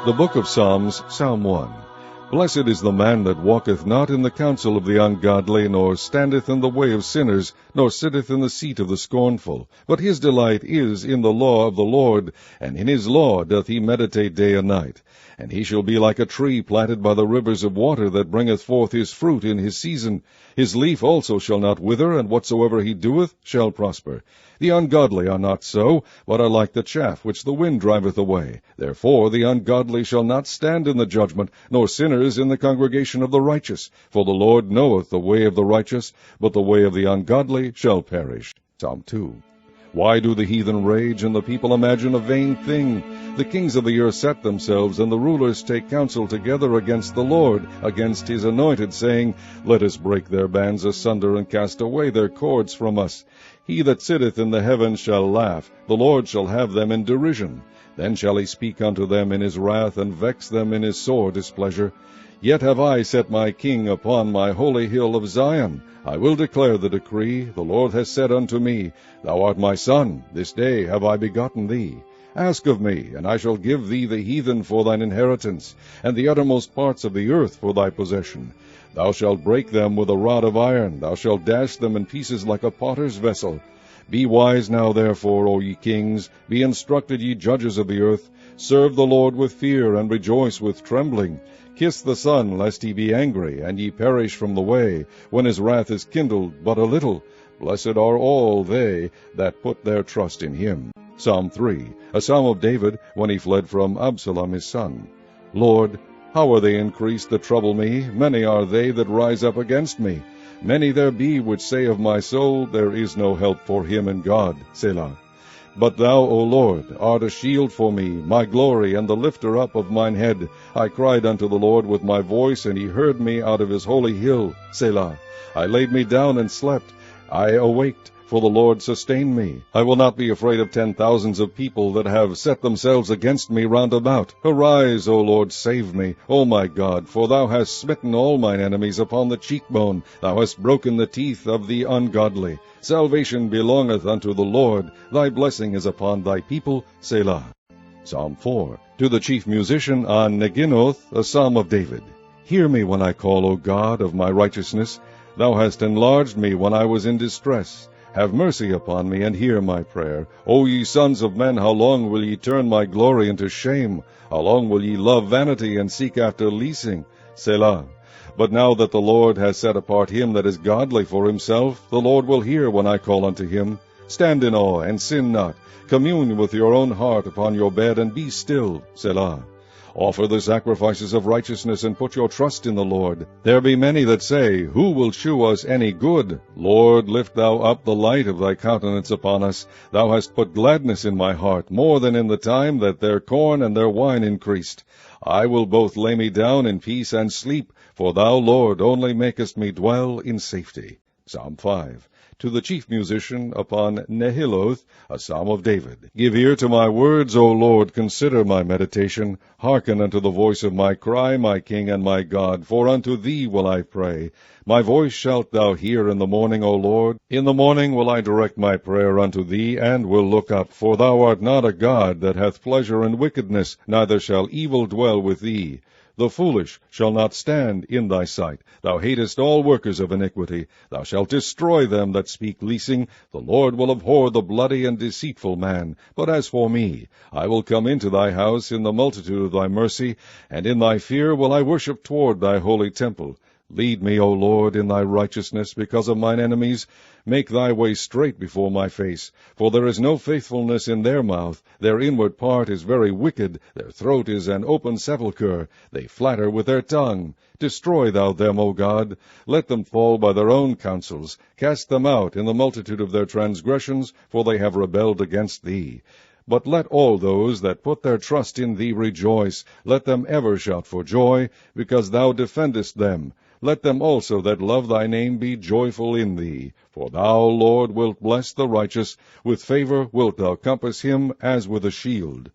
The Book of Psalms, Psalm 1. Blessed is the man that walketh not in the counsel of the ungodly, nor standeth in the way of sinners, nor sitteth in the seat of the scornful. But his delight is in the law of the Lord, and in his law doth he meditate day and night. And he shall be like a tree planted by the rivers of water, that bringeth forth his fruit in his season. His leaf also shall not wither, and whatsoever he doeth shall prosper. The ungodly are not so, but are like the chaff which the wind driveth away. Therefore the ungodly shall not stand in the judgment, nor sinners in the congregation of the righteous. For the Lord knoweth the way of the righteous, but the way of the ungodly shall perish. Psalm 2. Why do the heathen rage, and the people imagine a vain thing? The kings of the earth set themselves, and the rulers take counsel together against the Lord, against his anointed, saying, Let us break their bands asunder, and cast away their cords from us. He that sitteth in the heavens shall laugh, the Lord shall have them in derision. Then shall he speak unto them in his wrath, and vex them in his sore displeasure. Yet have I set my king upon my holy hill of Zion. I will declare the decree. The Lord has said unto me, Thou art my son, this day have I begotten thee. Ask of me, and I shall give thee the heathen for thine inheritance, and the uttermost parts of the earth for thy possession. Thou shalt break them with a rod of iron, thou shalt dash them in pieces like a potter's vessel. Be wise now therefore, O ye kings, be instructed ye judges of the earth. Serve the Lord with fear, and rejoice with trembling. Kiss the Son, lest he be angry, and ye perish from the way, when his wrath is kindled but a little. Blessed are all they that put their trust in him. Psalm 3, a psalm of David, when he fled from Absalom his son. Lord, how are they increased that trouble me? Many are they that rise up against me. Many there be which say of my soul, There is no help for him in God. Selah. But thou, O Lord, art a shield for me, my glory, and the lifter up of mine head. I cried unto the Lord with my voice, and he heard me out of his holy hill. Selah. I laid me down and slept. I awaked, for the Lord sustained me. I will not be afraid of 10,000s of people that have set themselves against me round about. Arise, O Lord, save me, O my God, for thou hast smitten all mine enemies upon the cheekbone. Thou hast broken the teeth of the ungodly. Salvation belongeth unto the Lord. Thy blessing is upon thy people. Selah. Psalm 4. To the chief musician on Neginoth, a psalm of David. Hear me when I call, O God of my righteousness. Thou hast enlarged me when I was in distress. Have mercy upon me, and hear my prayer. O ye sons of men, how long will ye turn my glory into shame? How long will ye love vanity, and seek after leasing? Selah. But now that the Lord has set apart him that is godly for himself, the Lord will hear when I call unto him. Stand in awe, and sin not. Commune with your own heart upon your bed, and be still. Selah. Offer the sacrifices of righteousness, and put your trust in the Lord. There be many that say, Who will shew us any good? Lord, lift thou up the light of thy countenance upon us. Thou hast put gladness in my heart, more than in the time that their corn and their wine increased. I will both lay me down in peace and sleep, for thou, Lord, only makest me dwell in safety. Psalm 5. To the chief musician upon Nehiloth, a psalm of David. Give ear to my words, O Lord, consider my meditation. Hearken unto the voice of my cry, my King and my God, for unto thee will I pray. My voice shalt thou hear in the morning, O Lord. In the morning will I direct my prayer unto thee, and will look up, for thou art not a God that hath pleasure in wickedness, neither shall evil dwell with thee. The foolish shall not stand in thy sight. Thou hatest all workers of iniquity. Thou shalt destroy them that speak leasing. The Lord will abhor the bloody and deceitful man. But as for me, I will come into thy house in the multitude of thy mercy, and in thy fear will I worship toward thy holy temple. Lead me, O Lord, in thy righteousness because of mine enemies. Make thy way straight before my face. For there is no faithfulness in their mouth. Their inward part is very wicked. Their throat is an open sepulchre. They flatter with their tongue. Destroy thou them, O God. Let them fall by their own counsels. Cast them out in the multitude of their transgressions, for they have rebelled against thee. But let all those that put their trust in thee rejoice. Let them ever shout for joy, because thou defendest them. Let them also that love thy name be joyful in thee. For thou, Lord, wilt bless the righteous. With favor wilt thou compass him as with a shield.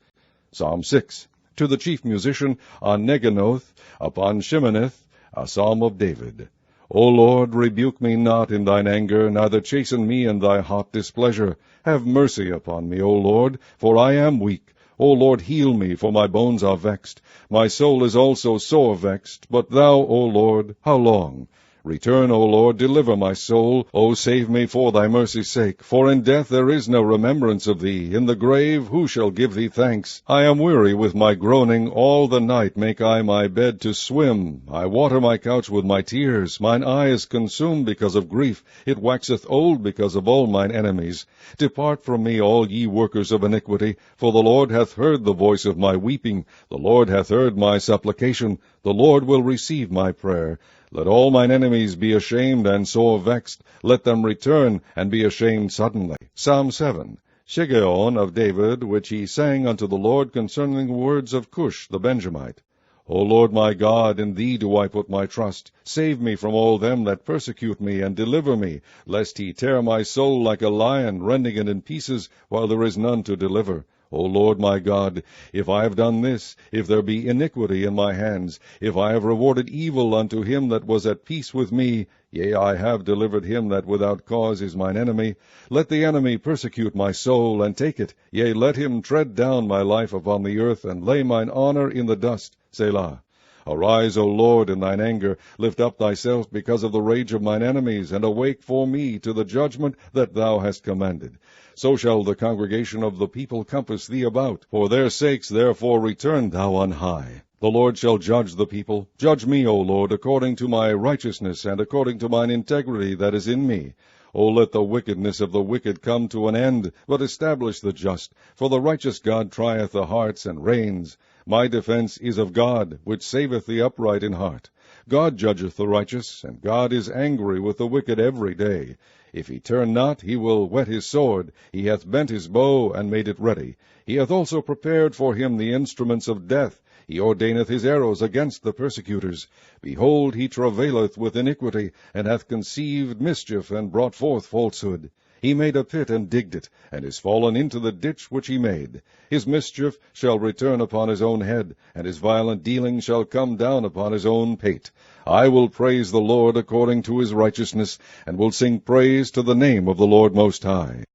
Psalm 6. To the chief musician on Neginoth, upon Sheminith, a psalm of David. O Lord, rebuke me not in thine anger, neither chasten me in thy hot displeasure. Have mercy upon me, O Lord, for I am weak. O Lord, heal me, for my bones are vexed. My soul is also sore vexed. But thou, O Lord, how long? Return, O Lord, deliver my soul. O save me for thy mercy's sake. For in death there is no remembrance of thee. In the grave who shall give thee thanks? I am weary with my groaning. All the night make I my bed to swim. I water my couch with my tears. Mine eye is consumed because of grief. It waxeth old because of all mine enemies. Depart from me, all ye workers of iniquity. For the Lord hath heard the voice of my weeping. The Lord hath heard my supplication. The Lord will receive my prayer. Let all mine enemies be ashamed and sore vexed. Let them return and be ashamed suddenly. Psalm 7. Shigeon of David, which he sang unto the Lord concerning the words of Cush the Benjamite. O Lord my God, in thee do I put my trust. Save me from all them that persecute me, and deliver me, lest he tear my soul like a lion, rending it in pieces, while there is none to deliver. O Lord my God, if I have done this, if there be iniquity in my hands, if I have rewarded evil unto him that was at peace with me, yea, I have delivered him that without cause is mine enemy, let the enemy persecute my soul, and take it. Yea, let him tread down my life upon the earth, and lay mine honor in the dust. Selah. Arise, O Lord, in thine anger. Lift up thyself because of the rage of mine enemies, and awake for me to the judgment that thou hast commanded. So shall the congregation of the people compass thee about. For their sakes therefore return thou on high. The Lord shall judge the people. Judge me, O Lord, according to my righteousness, and according to mine integrity that is in me. O let the wickedness of the wicked come to an end, but establish the just. For the righteous God trieth the hearts and reigns. My defense is of God, which saveth the upright in heart. God judgeth the righteous, and God is angry with the wicked every day. If he turn not, he will whet his sword. He hath bent his bow, and made it ready. He hath also prepared for him the instruments of death. He ordaineth his arrows against the persecutors. Behold, he travaileth with iniquity, and hath conceived mischief, and brought forth falsehood. He made a pit, and digged it, and is fallen into the ditch which he made. His mischief shall return upon his own head, and his violent dealing shall come down upon his own pate. I will praise the Lord according to his righteousness, and will sing praise to the name of the Lord Most High.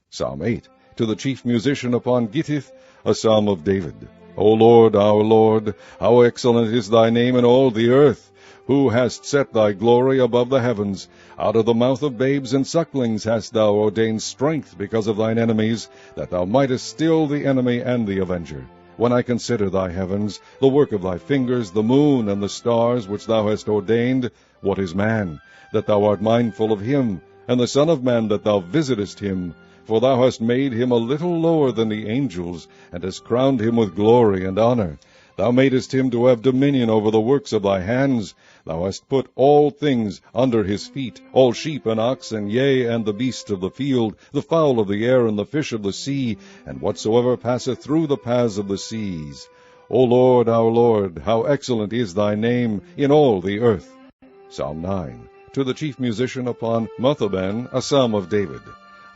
Psalm 8. To the chief musician upon Gittith, a psalm of David. O Lord, our Lord, how excellent is thy name in all the earth! Who hast set thy glory above the heavens? Out of the mouth of babes and sucklings hast thou ordained strength because of thine enemies, that thou mightest still the enemy and the avenger. When I consider thy heavens, the work of thy fingers, the moon and the stars which thou hast ordained, what is man, that thou art mindful of him, and the Son of Man, that thou visitest him? For thou hast made him a little lower than the angels, and hast crowned him with glory and honor. Thou madest him to have dominion over the works of thy hands. Thou hast put all things under his feet, all sheep and oxen, yea, and the beasts of the field, the fowl of the air, and the fish of the sea, and whatsoever passeth through the paths of the seas. O Lord, our Lord, how excellent is thy name in all the earth. Psalm 9. To the chief musician upon Muthaben, a psalm of David.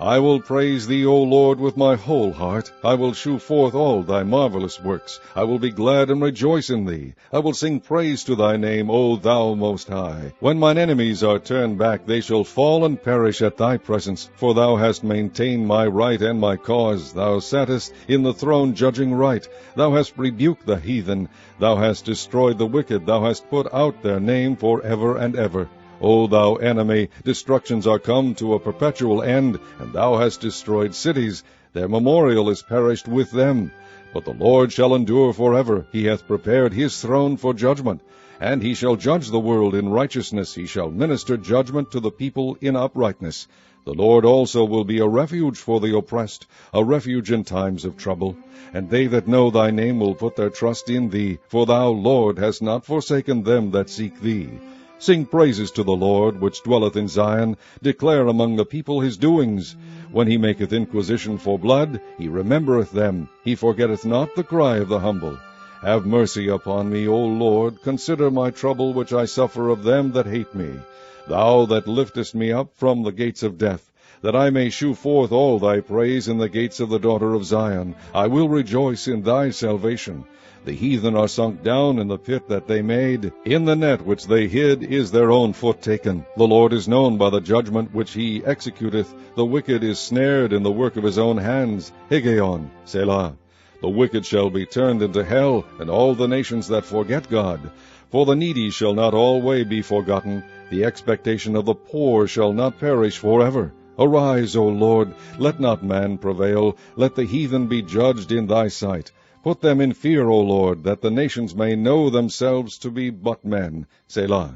I will praise thee, O Lord, with my whole heart. I will shew forth all thy marvelous works. I will be glad and rejoice in thee. I will sing praise to thy name, O thou Most High. When mine enemies are turned back, they shall fall and perish at thy presence. For thou hast maintained my right and my cause. Thou sattest in the throne judging right. Thou hast rebuked the heathen. Thou hast destroyed the wicked. Thou hast put out their name for ever and ever. O thou enemy, destructions are come to a perpetual end, and thou hast destroyed cities. Their memorial is perished with them. But the Lord shall endure forever. He hath prepared his throne for judgment. And he shall judge the world in righteousness. He shall minister judgment to the people in uprightness. The Lord also will be a refuge for the oppressed, a refuge in times of trouble. And they that know thy name will put their trust in thee. For thou, Lord, hast not forsaken them that seek thee. Sing praises to the Lord, which dwelleth in Zion. Declare among the people his doings. When he maketh inquisition for blood, he remembereth them. He forgetteth not the cry of the humble. Have mercy upon me, O Lord. Consider my trouble which I suffer of them that hate me. Thou that liftest me up from the gates of death, that I may shew forth all thy praise in the gates of the daughter of Zion. I will rejoice in thy salvation. The heathen are sunk down in the pit that they made. In the net which they hid is their own foot taken. The Lord is known by the judgment which he executeth. The wicked is snared in the work of his own hands. Higgaion, Selah. The wicked shall be turned into hell, and all the nations that forget God. For the needy shall not alway be forgotten, the expectation of the poor shall not perish forever. Arise, O Lord, let not man prevail, let the heathen be judged in thy sight. Put them in fear, O Lord, that the nations may know themselves to be but men. Selah.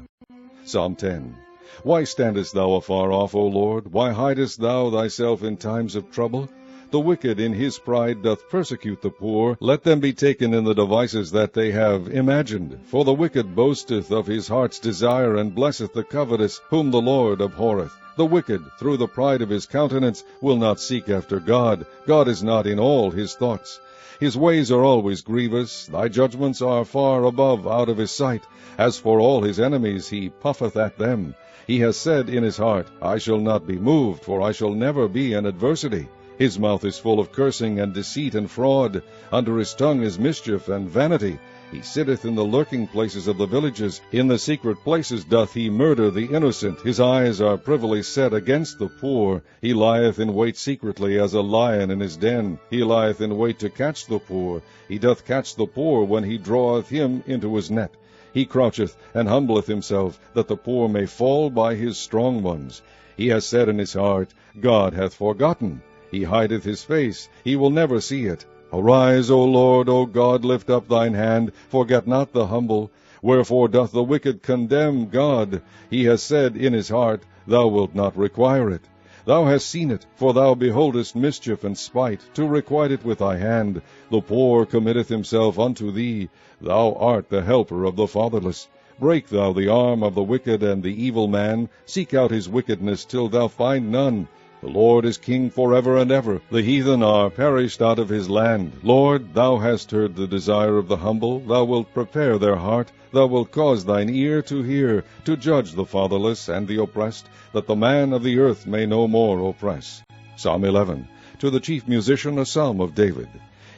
Psalm 10. Why standest thou afar off, O Lord? Why hidest thou thyself in times of trouble? The wicked in his pride doth persecute the poor. Let them be taken in the devices that they have imagined. For the wicked boasteth of his heart's desire, and blesseth the covetous, whom the Lord abhorreth. The wicked, through the pride of his countenance, will not seek after God. God is not in all his thoughts. His ways are always grievous. Thy judgments are far above out of his sight. As for all his enemies, he puffeth at them. He has said in his heart, I shall not be moved, for I shall never be in adversity. His mouth is full of cursing and deceit and fraud. Under his tongue is mischief and vanity. He sitteth in the lurking places of the villages. In the secret places doth he murder the innocent. His eyes are privily set against the poor. He lieth in wait secretly as a lion in his den. He lieth in wait to catch the poor. He doth catch the poor when he draweth him into his net. He croucheth and humbleth himself, that the poor may fall by his strong ones. He has said in his heart, God hath forgotten. He hideth his face, he will never see it. Arise, O Lord, O God, lift up thine hand, forget not the humble. Wherefore doth the wicked condemn God? He has said in his heart, Thou wilt not require it. Thou hast seen it, for thou beholdest mischief and spite, to requite it with thy hand. The poor committeth himself unto thee. Thou art the helper of the fatherless. Break thou the arm of the wicked and the evil man. Seek out his wickedness till thou find none. The Lord is king forever and ever. The heathen are perished out of his land. Lord, thou hast heard the desire of the humble. Thou wilt prepare their heart. Thou wilt cause thine ear to hear, to judge the fatherless and the oppressed, that the man of the earth may no more oppress. Psalm 11. To the chief musician, a psalm of David.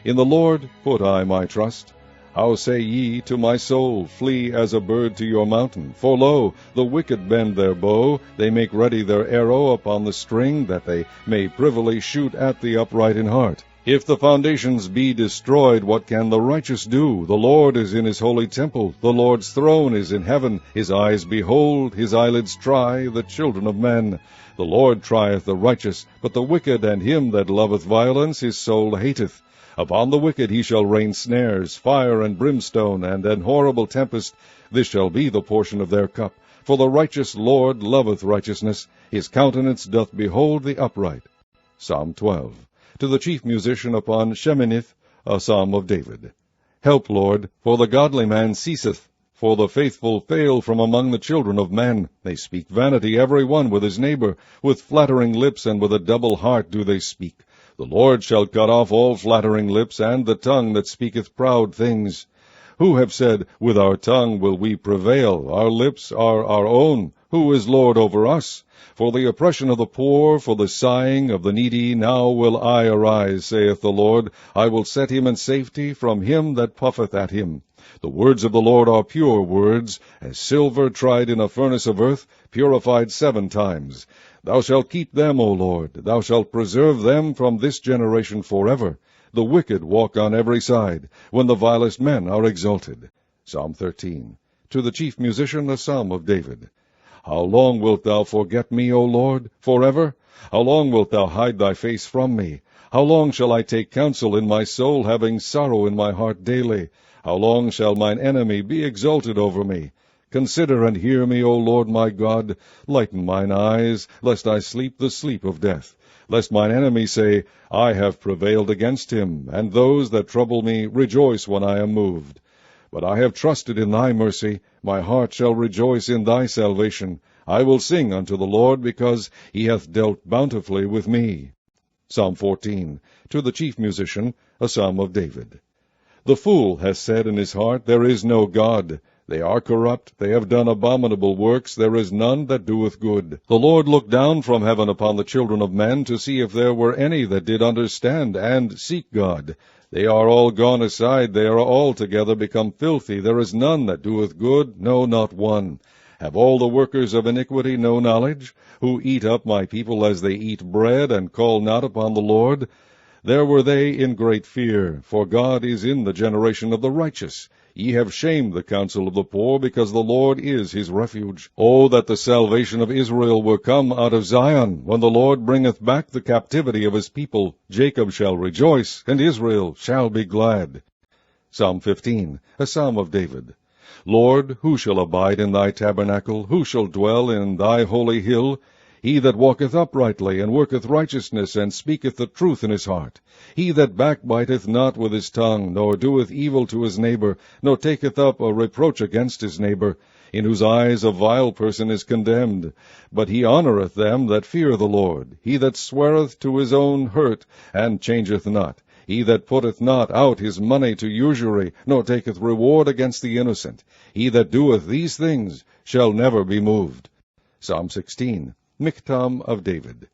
In the Lord put I my trust. How say ye to my soul, Flee as a bird to your mountain? For lo, the wicked bend their bow, they make ready their arrow upon the string, that they may privily shoot at the upright in heart. If the foundations be destroyed, what can the righteous do? The Lord is in his holy temple, the Lord's throne is in heaven. His eyes behold, his eyelids try the children of men. The Lord trieth the righteous, but the wicked and him that loveth violence his soul hateth. Upon the wicked he shall rain snares, fire and brimstone, and an horrible tempest. This shall be the portion of their cup. For the righteous Lord loveth righteousness. His countenance doth behold the upright. Psalm 12. To the chief musician upon Sheminith, a psalm of David. Help, Lord, for the godly man ceaseth. For the faithful fail from among the children of men. They speak vanity every one with his neighbor. With flattering lips and with a double heart do they speak. The Lord shall cut off all flattering lips, and the tongue that speaketh proud things. Who have said, With our tongue will we prevail, our lips are our own. Who is Lord over us? For the oppression of the poor, for the sighing of the needy, now will I arise, saith the Lord. I will set him in safety from him that puffeth at him. The words of the Lord are pure words, as silver tried in a furnace of earth, purified 7 times. Thou shalt keep them, O Lord. Thou shalt preserve them from this generation forever. The wicked walk on every side, when the vilest men are exalted. Psalm 13. To the chief musician, a psalm of David. How long wilt thou forget me, O Lord? Forever? How long wilt thou hide thy face from me? How long shall I take counsel in my soul, having sorrow in my heart daily? How long shall mine enemy be exalted over me? Consider and hear me, O Lord my God. Lighten mine eyes, lest I sleep the sleep of death. Lest mine enemy say, I have prevailed against him, and those that trouble me rejoice when I am moved. But I have trusted in thy mercy. My heart shall rejoice in thy salvation. I will sing unto the Lord, because he hath dealt bountifully with me. Psalm 14. To the chief musician, a psalm of David. The fool hath said in his heart, There is no God. They are corrupt, they have done abominable works, there is none that doeth good. The Lord looked down from heaven upon the children of men, to see if there were any that did understand, and seek God. They are all gone aside, they are altogether become filthy, there is none that doeth good, no, not one. Have all the workers of iniquity no knowledge, who eat up my people as they eat bread, and call not upon the Lord? There were they in great fear, for God is in the generation of the righteous. Ye have shamed the counsel of the poor, because the Lord is his refuge. O that the salvation of Israel were come out of Zion! When the Lord bringeth back the captivity of his people, Jacob shall rejoice, and Israel shall be glad. Psalm 15, a psalm of David. Lord, who shall abide in thy tabernacle? Who shall dwell in thy holy hill? He that walketh uprightly, and worketh righteousness, and speaketh the truth in his heart. He that backbiteth not with his tongue, nor doeth evil to his neighbor, nor taketh up a reproach against his neighbor, in whose eyes a vile person is condemned. But he honoureth them that fear the Lord. He that sweareth to his own hurt, and changeth not. He that putteth not out his money to usury, nor taketh reward against the innocent. He that doeth these things shall never be moved. Psalm 16. Miktam of David.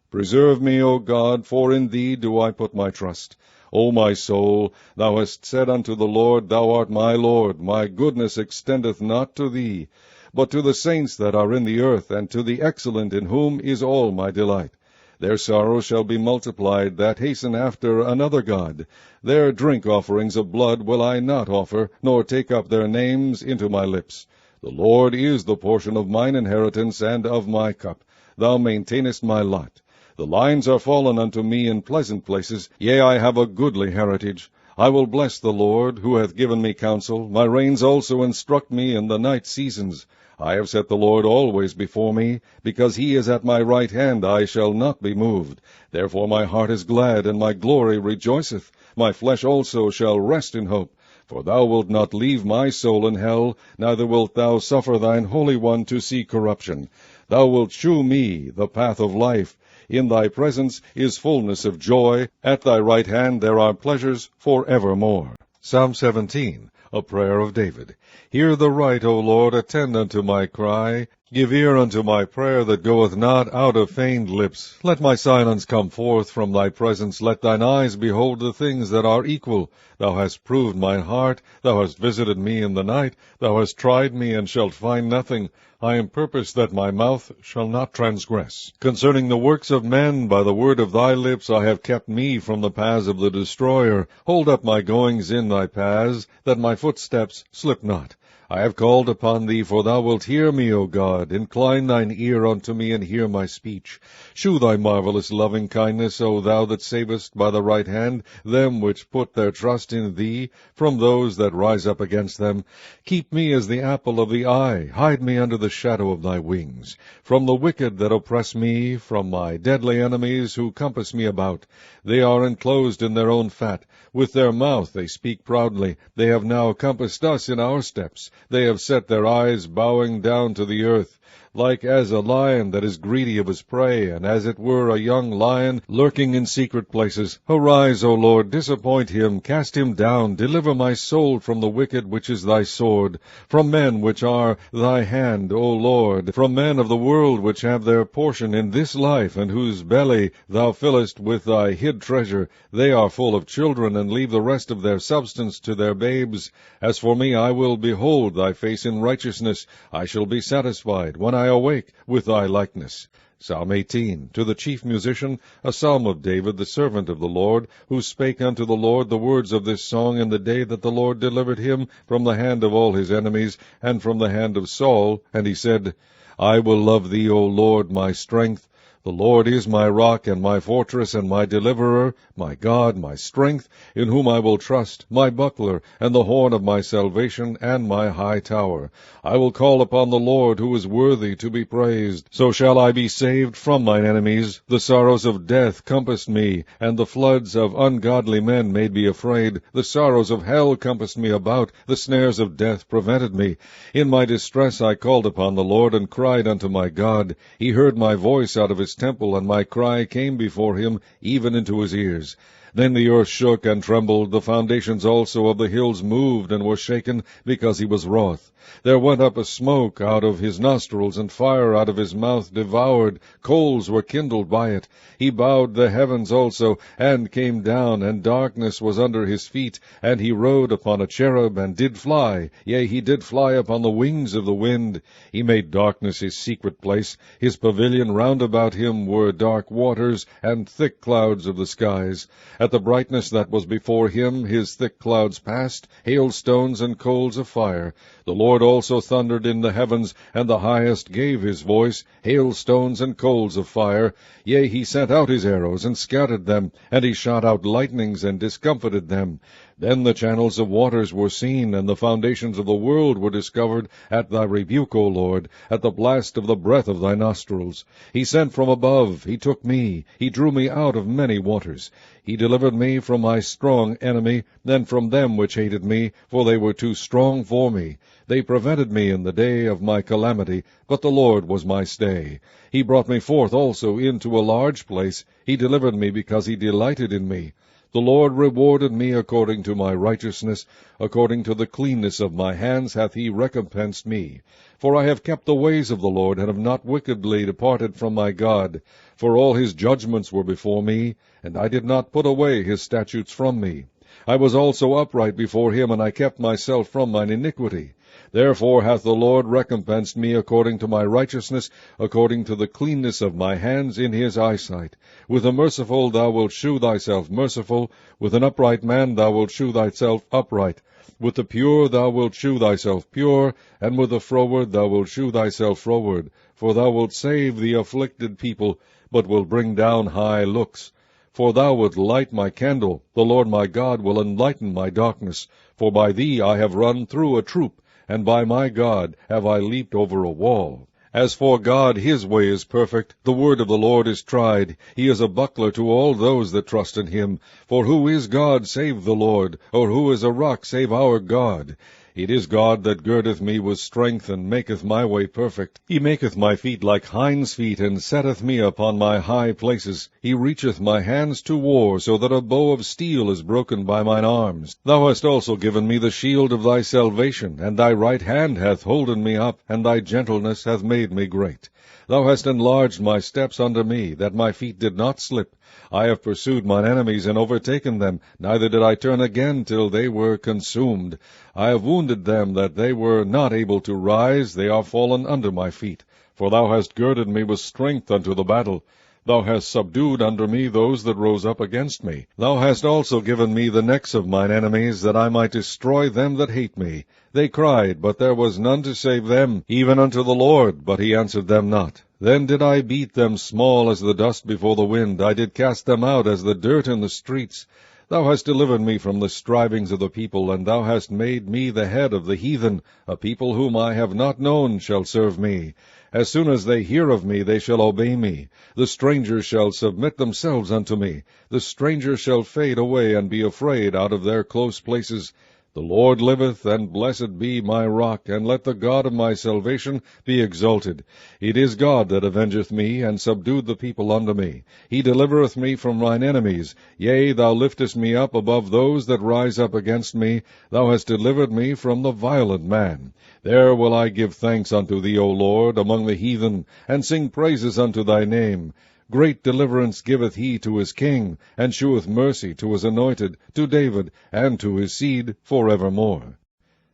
Preserve me, O God, for in thee do I put my trust. O my soul, thou hast said unto the Lord, Thou art my Lord. My goodness extendeth not to thee, but to the saints that are in the earth, and to the excellent, in whom is all my delight. Their sorrow shall be multiplied, that hasten after another God. Their drink offerings of blood will I not offer, nor take up their names into my lips. The Lord is the portion of mine inheritance, and of my cup. Thou maintainest my lot. The lines are fallen unto me in pleasant places. Yea, I have a goodly heritage. I will bless the Lord, who hath given me counsel. My reins also instruct me in the night seasons. I have set the Lord always before me. Because he is at my right hand, I shall not be moved. Therefore my heart is glad, and my glory rejoiceth. My flesh also shall rest in hope. For thou wilt not leave my soul in hell, neither wilt thou suffer thine Holy One to see corruption. Thou wilt shew me the path of life. In thy presence is fullness of joy. At thy right hand there are pleasures for evermore. Psalm 17, a prayer of David. Hear the right, O Lord, attend unto my cry. Give ear unto my prayer that goeth not out of feigned lips. Let my silence come forth from thy presence. Let thine eyes behold the things that are equal. Thou hast proved mine heart. Thou hast visited me in the night. Thou hast tried me, and shalt find nothing. I am purposed that my mouth shall not transgress. Concerning the works of men, by the word of thy lips, I have kept me from the paths of the destroyer. Hold up my goings in thy paths, that my footsteps slip not. I have called upon thee, for thou wilt hear me, O God. Incline thine ear unto me, and hear my speech. Shew thy marvelous loving kindness, O thou that savest by the right hand them which put their trust in thee, from those that rise up against them. Keep me as the apple of the eye. Hide me under the shadow of thy wings. From the wicked that oppress me, from my deadly enemies who compass me about. They are enclosed in their own fat. With their mouth they speak proudly. They have now compassed us in our steps. They have set their eyes bowing down to the earth. Like as a lion that is greedy of his prey, and as it were a young lion lurking in secret places. Arise, O Lord, disappoint him, cast him down, deliver my soul from the wicked which is thy sword, from men which are thy hand, O Lord, from men of the world which have their portion in this life, and whose belly thou fillest with thy hid treasure. They are full of children, and leave the rest of their substance to their babes. As for me, I will behold thy face in righteousness. I shall be satisfied when I awake with thy likeness. Psalm 18, to the chief musician, a psalm of David, the servant of the Lord, who spake unto the Lord the words of this song in the day that the Lord delivered him from the hand of all his enemies, and from the hand of Saul. And he said, I will love thee, O Lord, my strength. The Lord is my rock, and my fortress, and my deliverer, my God, my strength, in whom I will trust, my buckler, and the horn of my salvation, and my high tower. I will call upon the Lord, who is worthy to be praised. So shall I be saved from mine enemies. The sorrows of death compassed me, and the floods of ungodly men made me afraid. The sorrows of hell compassed me about. The snares of death prevented me. In my distress I called upon the Lord, and cried unto my God. He heard my voice out of his temple, and my cry came before him, even into his ears. Then the earth shook and trembled, the foundations also of the hills moved and were shaken, because he was wroth. There went up a smoke out of his nostrils, and fire out of his mouth devoured. Coals were kindled by it. He bowed the heavens also, and came down, and darkness was under his feet. And he rode upon a cherub, and did fly. Yea, he did fly upon the wings of the wind. He made darkness his secret place. His pavilion round about him were dark waters, and thick clouds of the skies. At the brightness that was before him, his thick clouds passed, hailstones and coals of fire. The Lord also thundered in the heavens, and the highest gave his voice, hailstones and coals of fire. Yea, he sent out his arrows, and scattered them, and he shot out lightnings, and discomfited them. Then the channels of waters were seen, and the foundations of the world were discovered, at thy rebuke, O Lord, at the blast of the breath of thy nostrils. He sent from above, he took me, he drew me out of many waters. He delivered me from my strong enemy, and from them which hated me, for they were too strong for me. They prevented me in the day of my calamity, but the Lord was my stay. He brought me forth also into a large place. He delivered me because he delighted in me. The Lord rewarded me according to my righteousness, according to the cleanness of my hands hath he recompensed me. For I have kept the ways of the Lord, and have not wickedly departed from my God. For all his judgments were before me, and I did not put away his statutes from me. I was also upright before him, and I kept myself from mine iniquity. Therefore hath the Lord recompensed me according to my righteousness, according to the cleanness of my hands in his eyesight. With the merciful thou wilt shew thyself merciful, with an upright man thou wilt shew thyself upright. With the pure thou wilt shew thyself pure, and with the froward thou wilt shew thyself froward. For thou wilt save the afflicted people, but wilt bring down high looks. For thou wilt light my candle, the Lord my God will enlighten my darkness. For by thee I have run through a troop, and by my God have I leaped over a wall. As for God, his way is perfect, the word of the Lord is tried. He is a buckler to all those that trust in him. For who is God save the Lord? Or who is a rock save our God? It is God that girdeth me with strength, and maketh my way perfect. He maketh my feet like hinds' feet, and setteth me upon my high places. He reacheth my hands to war, so that a bow of steel is broken by mine arms. Thou hast also given me the shield of thy salvation, and thy right hand hath holden me up, and thy gentleness hath made me great. Thou hast enlarged my steps under me, that my feet did not slip. I have pursued mine enemies and overtaken them, neither did I turn again till they were consumed. I have wounded them that they were not able to rise, they are fallen under my feet. For thou hast girded me with strength unto the battle. Thou hast subdued under me those that rose up against me. Thou hast also given me the necks of mine enemies, that I might destroy them that hate me. They cried, but there was none to save them, even unto the Lord, but he answered them not. Then did I beat them small as the dust before the wind. I did cast them out as the dirt in the streets. Thou hast delivered me from the strivings of the people, and thou hast made me the head of the heathen. A people whom I have not known shall serve me. As soon as they hear of me, they shall obey me. The strangers shall submit themselves unto me. The strangers shall fade away, and be afraid out of their close places. The Lord liveth, and blessed be my rock, and let the God of my salvation be exalted. It is God that avengeth me, and subdued the people unto me. He delivereth me from mine enemies. Yea, thou liftest me up above those that rise up against me. Thou hast delivered me from the violent man. There will I give thanks unto thee, O Lord, among the heathen, and sing praises unto thy name. Great deliverance giveth he to his king, and sheweth mercy to his anointed, to David, and to his seed forevermore.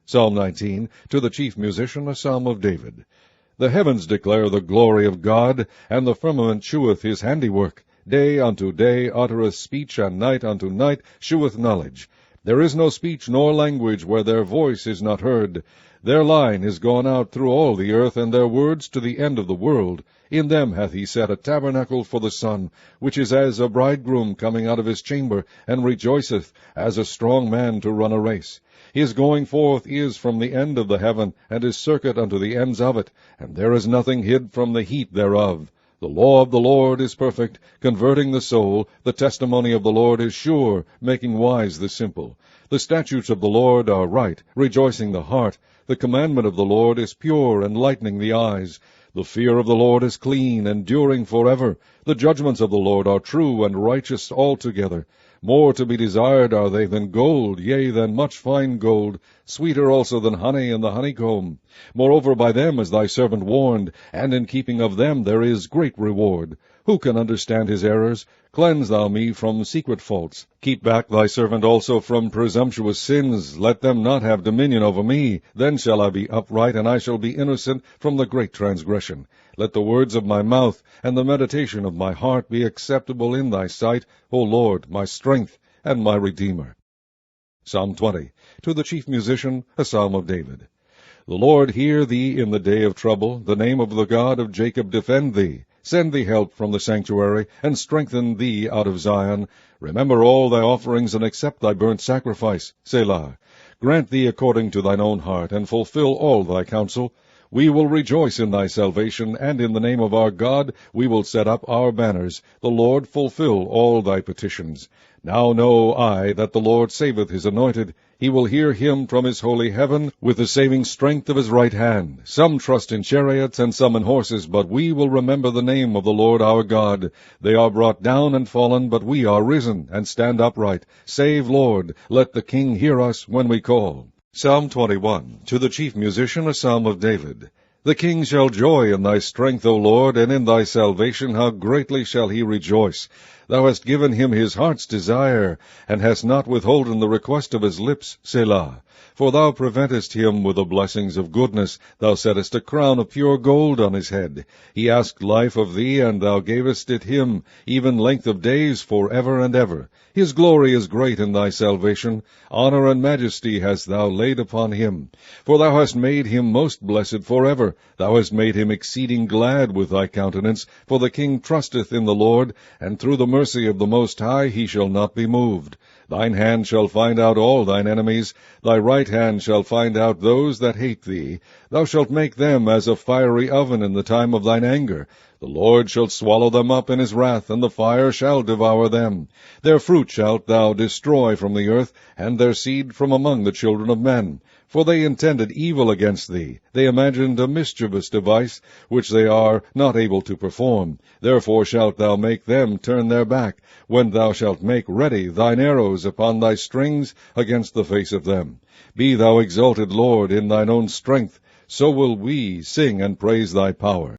Psalm 19, to the chief musician, a psalm of David. The heavens declare the glory of God, and the firmament sheweth his handiwork. Day unto day uttereth speech, and night unto night sheweth knowledge. There is no speech nor language where their voice is not heard. Their line is gone out through all the earth, and their words to the end of the world. In them hath he set a tabernacle for the sun, which is as a bridegroom coming out of his chamber, and rejoiceth, as a strong man to run a race. His going forth is from the end of the heaven, and his circuit unto the ends of it, and there is nothing hid from the heat thereof. The law of the Lord is perfect, converting the soul. The testimony of the Lord is sure, making wise the simple. The statutes of the Lord are right, rejoicing the heart. The commandment of the Lord is pure, enlightening the eyes. The fear of the Lord is clean, enduring forever. The judgments of the Lord are true and righteous altogether. More to be desired are they than gold, yea, than much fine gold, sweeter also than honey and the honeycomb. Moreover, by them is thy servant warned, and in keeping of them there is great reward. Who can understand his errors? Cleanse thou me from secret faults. Keep back thy servant also from presumptuous sins. Let them not have dominion over me. Then shall I be upright, and I shall be innocent from the great transgression. Let the words of my mouth and the meditation of my heart be acceptable in thy sight, O Lord, my strength and my Redeemer. Psalm 20. To the chief musician, a psalm of David. The Lord hear thee in the day of trouble. The name of the God of Jacob defend thee. Send thee help from the sanctuary, and strengthen thee out of Zion. Remember all thy offerings, and accept thy burnt sacrifice. Selah. Grant thee according to thine own heart, and fulfill all thy counsel. We will rejoice in thy salvation, and in the name of our God we will set up our banners. The Lord fulfill all thy petitions. Now know I that the Lord saveth his anointed. He will hear him from his holy heaven with the saving strength of his right hand. Some trust in chariots, and some in horses, but we will remember the name of the Lord our God. They are brought down and fallen, but we are risen, and stand upright. Save, Lord, let the King hear us when we call. Psalm 21. To the chief musician, a psalm of David. The king shall joy in thy strength, O Lord, and in thy salvation how greatly shall he rejoice. Thou hast given him his heart's desire, and hast not withholden the request of his lips. Selah. For thou preventest him with the blessings of goodness. Thou settest a crown of pure gold on his head. He asked life of thee, and thou gavest it him, even length of days for ever and ever. His glory is great in thy salvation. Honor and majesty hast thou laid upon him. For thou hast made him most blessed forever. Thou hast made him exceeding glad with thy countenance. For the king trusteth in the Lord, and through the mercy of the Most High he shall not be moved. Thine hand shall find out all thine enemies. Thy right hand shall find out those that hate thee. Thou shalt make them as a fiery oven in the time of thine anger. The Lord shall swallow them up in his wrath, and the fire shall devour them. Their fruit shalt thou destroy from the earth, and their seed from among the children of men. For they intended evil against thee. They imagined a mischievous device, which they are not able to perform. Therefore shalt thou make them turn their back, when thou shalt make ready thine arrows upon thy strings against the face of them. Be thou exalted, Lord, in thine own strength. So will we sing and praise thy power.